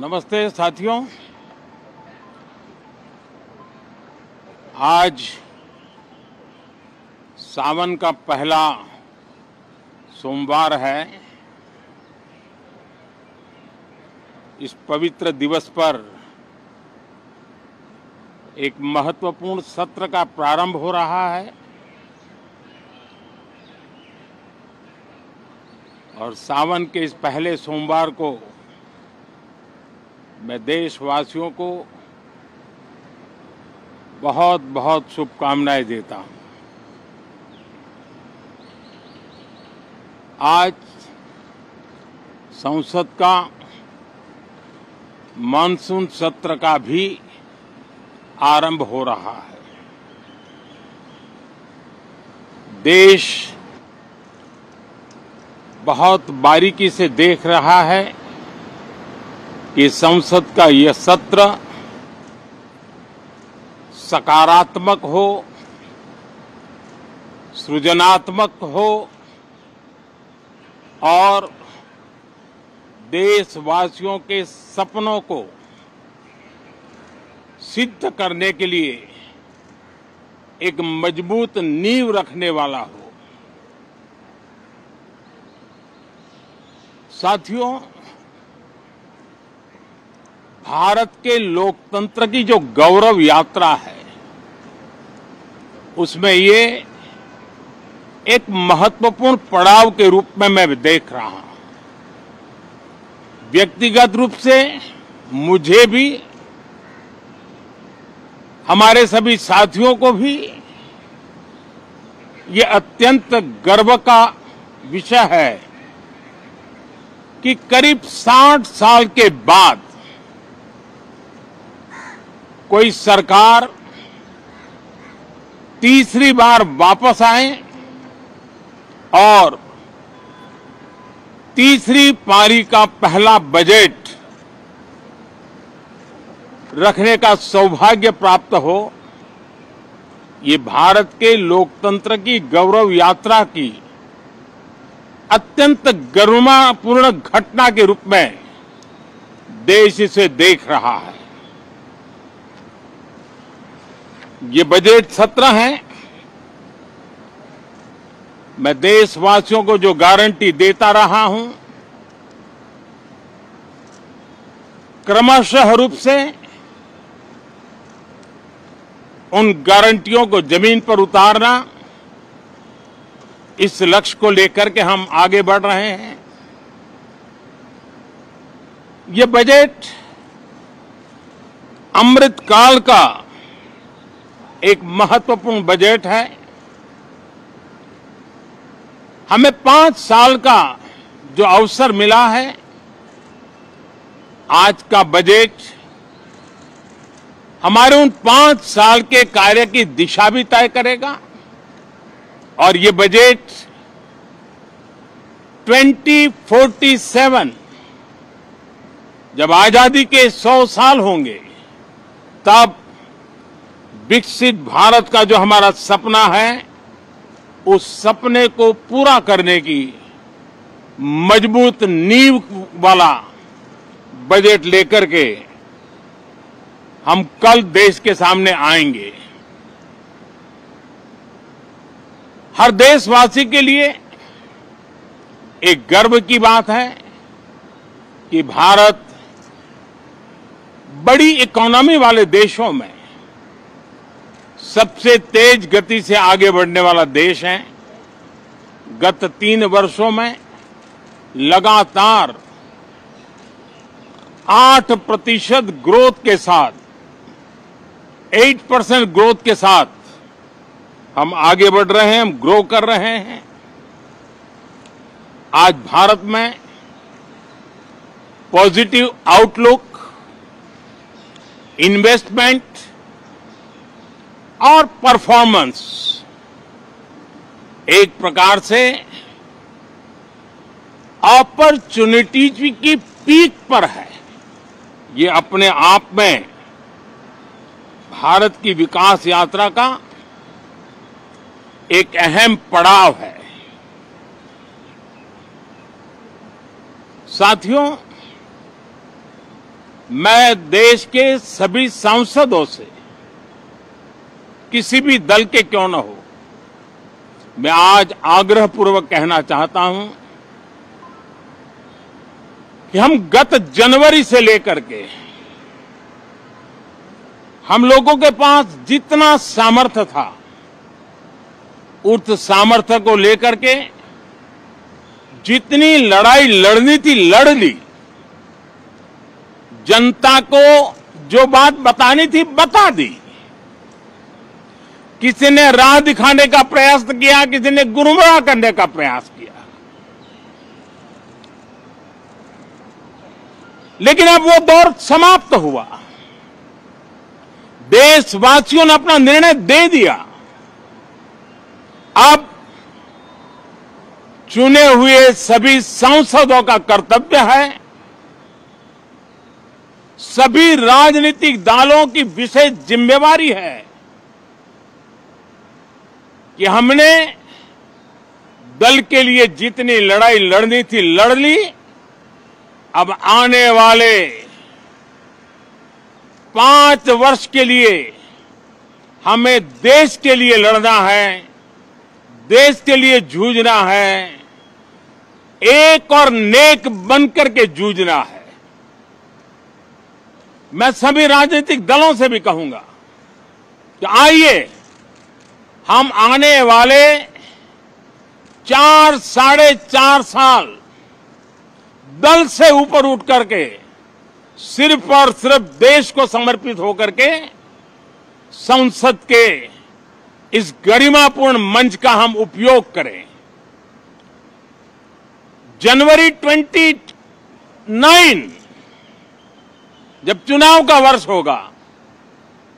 नमस्ते साथियों। आज सावन का पहला सोमवार है। इस पवित्र दिवस पर एक महत्वपूर्ण सत्र का प्रारंभ हो रहा है और सावन के इस पहले सोमवार को मैं देशवासियों को बहुत बहुत शुभकामनाएं देता हूं। आज संसद का मानसून सत्र का भी आरंभ हो रहा है। देश बहुत बारीकी से देख रहा है कि संसद का यह सत्र सकारात्मक हो, सृजनात्मक हो और देशवासियों के सपनों को सिद्ध करने के लिए एक मजबूत नींव रखने वाला हो। साथियों, भारत के लोकतंत्र की जो गौरव यात्रा है उसमें ये एक महत्वपूर्ण पड़ाव के रूप में मैं देख रहा हूं। व्यक्तिगत रूप से मुझे भी, हमारे सभी साथियों को भी ये अत्यंत गर्व का विषय है कि करीब 60 साल के बाद कोई सरकार तीसरी बार वापस आए और तीसरी पारी का पहला बजट रखने का सौभाग्य प्राप्त हो। ये भारत के लोकतंत्र की गौरव यात्रा की अत्यंत गरिमापूर्ण घटना के रूप में देश इसे देख रहा है। ये बजट सत्र है। मैं देशवासियों को जो गारंटी देता रहा हूं, क्रमशः रूप से उन गारंटियों को जमीन पर उतारना, इस लक्ष्य को लेकर के हम आगे बढ़ रहे हैं। ये बजट अमृतकाल का एक महत्वपूर्ण बजट है। हमें 5 साल का जो अवसर मिला है, आज का बजट हमारे उन 5 साल के कार्य की दिशा भी तय करेगा और ये बजट 2047 जब आजादी के 100 साल होंगे तब विकसित भारत का जो हमारा सपना है, उस सपने को पूरा करने की मजबूत नींव वाला बजट लेकर के हम कल देश के सामने आएंगे। हर देशवासी के लिए एक गर्व की बात है कि भारत बड़ी इकोनॉमी वाले देशों में सबसे तेज गति से आगे बढ़ने वाला देश है। गत 3 वर्षों में लगातार 8% ग्रोथ के साथ, 8% ग्रोथ के साथ हम आगे बढ़ रहे हैं, हम ग्रो कर रहे हैं। आज भारत में पॉजिटिव आउटलुक, इन्वेस्टमेंट और परफॉर्मेंस एक प्रकार से अपॉर्चुनिटीज की पीक पर है। ये अपने आप में भारत की विकास यात्रा का एक अहम पड़ाव है। साथियों, मैं देश के सभी सांसदों से, किसी भी दल के क्यों न हो, मैं आज आग्रहपूर्वक कहना चाहता हूं कि हम गत जनवरी से लेकर के हम लोगों के पास जितना सामर्थ्य था, उस सामर्थ्य को लेकर के जितनी लड़ाई लड़नी थी लड़ ली। जनता को जो बात बतानी थी बता दी। किसी ने राह दिखाने का प्रयास किया, किसी ने गुमराह करने का प्रयास किया, लेकिन अब वो दौर समाप्त हुआ। देशवासियों ने अपना निर्णय दे दिया। अब चुने हुए सभी सांसदों का कर्तव्य है, सभी राजनीतिक दलों की विशेष जिम्मेवारी है कि हमने दल के लिए जितनी लड़ाई लड़नी थी लड़ ली। अब आने वाले 5 वर्ष के लिए हमें देश के लिए लड़ना है, देश के लिए जूझना है, एक और नेक बनकर के जूझना है। मैं सभी राजनीतिक दलों से भी कहूंगा कि आइए हम आने वाले 4 साढ़े 4 साल दल से ऊपर उठ करके सिर्फ और सिर्फ देश को समर्पित होकर के संसद के इस गरिमापूर्ण मंच का हम उपयोग करें। जनवरी 29 जब चुनाव का वर्ष होगा,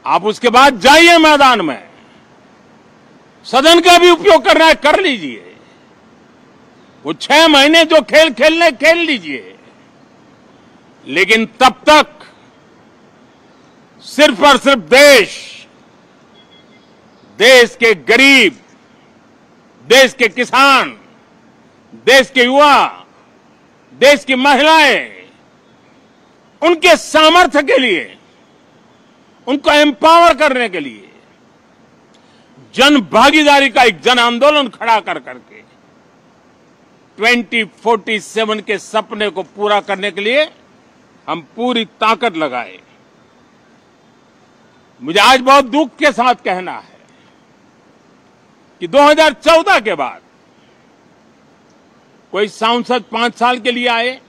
आप उसके बाद जाइए मैदान में, सदन का भी उपयोग करना है कर लीजिए। वो 6 महीने जो खेल खेलने खेल लीजिए, लेकिन तब तक सिर्फ और सिर्फ देश के गरीब, देश के किसान, देश के युवा, देश की महिलाएं, उनके सामर्थ्य के लिए, उनको एम्पावर करने के लिए जन भागीदारी का एक जन आंदोलन खड़ा कर करके 2047 के सपने को पूरा करने के लिए हम पूरी ताकत लगाए। मुझे आज बहुत दुख के साथ कहना है कि 2014 के बाद कोई सांसद 5 साल के लिए आए,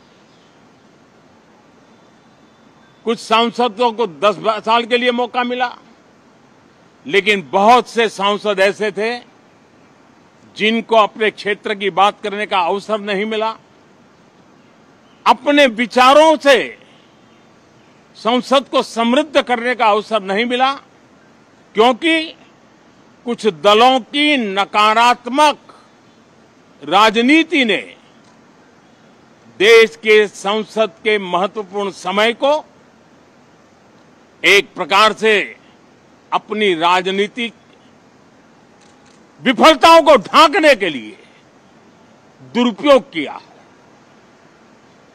कुछ सांसदों को 10 साल के लिए मौका मिला, लेकिन बहुत से सांसद ऐसे थे जिनको अपने क्षेत्र की बात करने का अवसर नहीं मिला, अपने विचारों से संसद को समृद्ध करने का अवसर नहीं मिला, क्योंकि कुछ दलों की नकारात्मक राजनीति ने देश के संसद के महत्वपूर्ण समय को एक प्रकार से अपनी राजनीतिक विफलताओं को ढांकने के लिए दुरुपयोग किया है।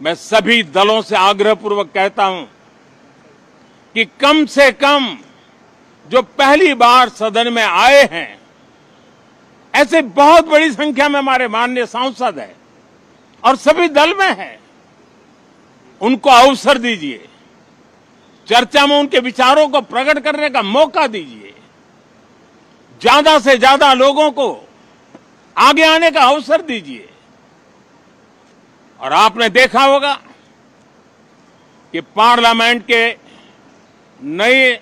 मैं सभी दलों से आग्रहपूर्वक कहता हूं कि कम से कम जो पहली बार सदन में आए हैं, ऐसे बहुत बड़ी संख्या में हमारे माननीय सांसद हैं और सभी दल में हैं, उनको अवसर दीजिए, चर्चा में उनके विचारों को प्रकट करने का मौका दीजिए, ज्यादा से ज्यादा लोगों को आगे आने का अवसर दीजिए। और आपने देखा होगा कि पार्लियामेंट के नए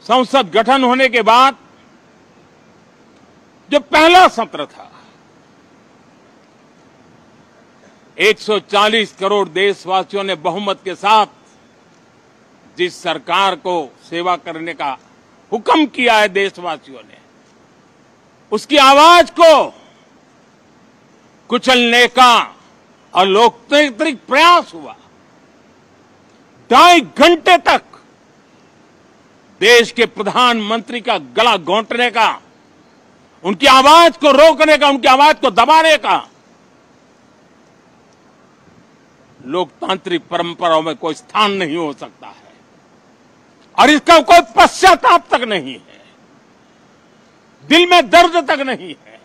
संसद गठन होने के बाद जो पहला सत्र था, 140 करोड़ देशवासियों ने बहुमत के साथ जिस सरकार को सेवा करने का हुक्म किया है देशवासियों ने, उसकी आवाज को कुचलने का और लोकतांत्रिक प्रयास हुआ। 2.5 घंटे तक देश के प्रधानमंत्री का गला घोंटने का, उनकी आवाज को रोकने का, उनकी आवाज को दबाने का लोकतांत्रिक परंपराओं में कोई स्थान नहीं हो सकता है और इसका कोई पश्चाताप तक नहीं है, दिल में दर्द तक नहीं है।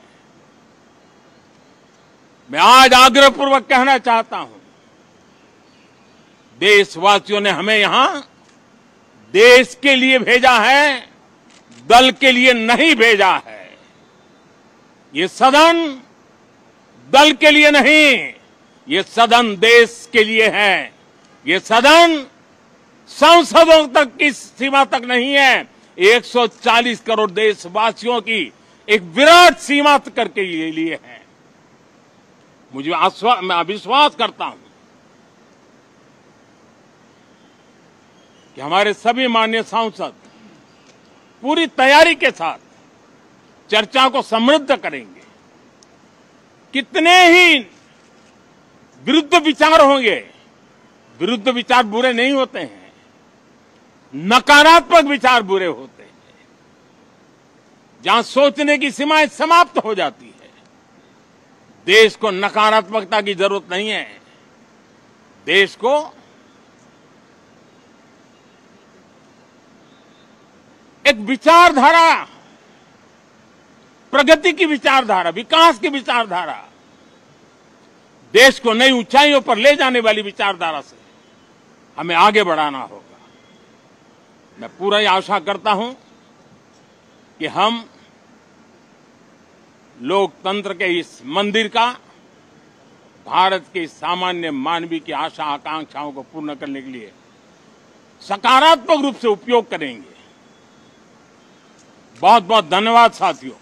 मैं आज आग्रहपूर्वक कहना चाहता हूं, देशवासियों ने हमें यहां देश के लिए भेजा है, दल के लिए नहीं भेजा है। ये सदन दल के लिए नहीं, ये सदन देश के लिए है। ये सदन सांसदों तक की सीमा तक नहीं है, 140 करोड़ देशवासियों की एक विराट सीमा करके लिए है। मैं विश्वास करता हूं कि हमारे सभी माननीय सांसद पूरी तैयारी के साथ चर्चा को समृद्ध करेंगे। कितने ही विरुद्ध विचार होंगे, विरुद्ध विचार बुरे नहीं होते हैं, नकारात्मक विचार बुरे होते हैं। जहां सोचने की सीमाएं समाप्त हो जाती है, देश को नकारात्मकता की जरूरत नहीं है। देश को एक विचारधारा, प्रगति की विचारधारा, विकास की विचारधारा, देश को नई ऊंचाइयों पर ले जाने वाली विचारधारा से हमें आगे बढ़ाना होगा। मैं पूरा ही आशा करता हूं कि हम लोकतंत्र के इस मंदिर का भारत के सामान्य मानवीय की आशा आकांक्षाओं को पूर्ण करने के लिए सकारात्मक रूप से उपयोग करेंगे। बहुत बहुत धन्यवाद साथियों।